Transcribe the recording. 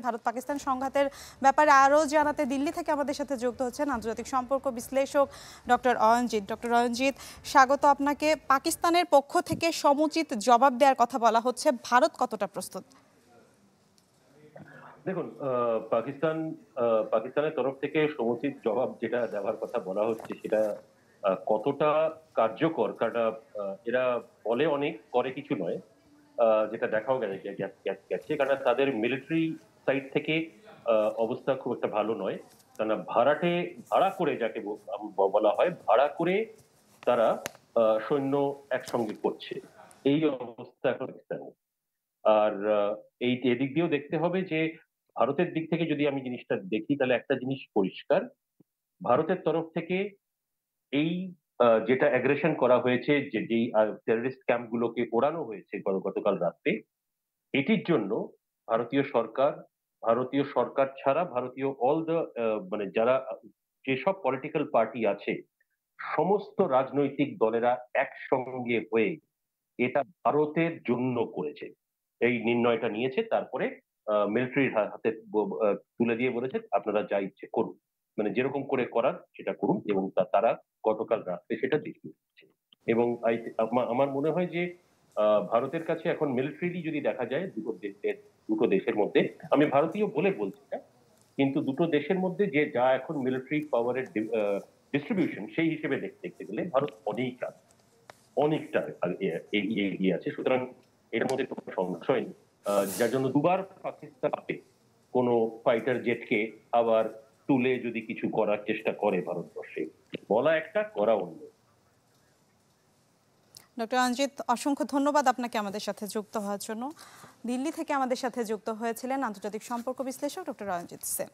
ভারত পাকিস্তান সংঘাতের ব্যাপারে আরও জানাতে দিল্লি থেকে আমাদের সাথে যুক্ত হচ্ছেন আন্তর্জাতিক সম্পর্ক বিশ্লেষক ডক্টর অয়নজিৎ। ডক্টর অয়নজিৎ, স্বাগত আপনাকে। পাকিস্তানের পক্ষ থেকে সমুচিত জবাব দেওয়ার কথা বলা হচ্ছে, ভারত কতটা প্রস্তুত? দেখুন, পাকিস্তানের তরফ থেকে সমুচিত জবাব যেটা দেওয়ার কথা বলা হচ্ছে সেটা কতটা কার্যকর, কারণ এরা বলে অনেক, করে কিছু নয়। যেটা দেখাও গেছে, কারণ তাদের মিলিটারি সাইড থেকে অবস্থা খুব একটা ভালো নয়। কারণ ভাড়া করে, যাকে বলা হয়, ভাড়া করে তারা সৈন্য একসঙ্গে করছে। এই অবস্থা এখন পাকিস্তানে। আর এই এদিক দিয়েও দেখতে হবে যে ভারতের দিক থেকে যদি আমি জিনিসটা দেখি, তাহলে একটা জিনিস পরিষ্কার: ভারতের তরফ থেকে এই যেটা অ্যাগ্রেশন করা হয়েছে, যেই টেররিস্ট ক্যাম্প গুলোকে ওড়ানো হয়েছে গতকাল রাত্রে, এটির জন্য ভারতীয় সরকার ভারতীয় সরকার ছাড়া ভারতীয় অল দ্য মানে যারা যেসব পলিটিক্যাল পার্টি আছে, সমস্ত রাজনৈতিক দলেরা একসঙ্গে হয়ে এটা ভারতের জন্য করেছে, এই নির্ণয়টা নিয়েছে। তারপরে মিলিটারির হাতে তুলে দিয়ে বলেছে, আপনারা যা ইচ্ছে করুন, মানে যেরকম করে করার সেটা করুন। এবং তারা গতকাল রাত্রে সেটা দেখিয়ে দিচ্ছে। এবং আমার মনে হয় যে ভারতের কাছে এখন মিলিটারি যদি দেখা যায়, দুটো দেশের মধ্যে, আমি ভারতীয় বলে বলছি না, কিন্তু দুটো দেশের মধ্যে যে যা এখন মিলিটারি পাওয়ারের ডিস্ট্রিবিউশন, সেই হিসেবে দেখতে গেলে ভারত অনেকটা এগিয়ে আছে। সুতরাং এর মধ্যে কোনো সংশয় নেই। যার জন্য দুবার পাকিস্তান কোনো ফাইটার জেটকে আবার তুলে যদি কিছু করার চেষ্টা করে ভারতবর্ষে, বলা একটা, করা অন্য। ডক্টর অয়নজিৎ, অসংখ্য ধন্যবাদ আপনাকে আমাদের সাথে যুক্ত হওয়ার জন্য। দিল্লি থেকে আমাদের সাথে যুক্ত হয়েছিলেন আন্তর্জাতিক সম্পর্ক বিশ্লেষক ডক্টর অয়নজিৎ সেন।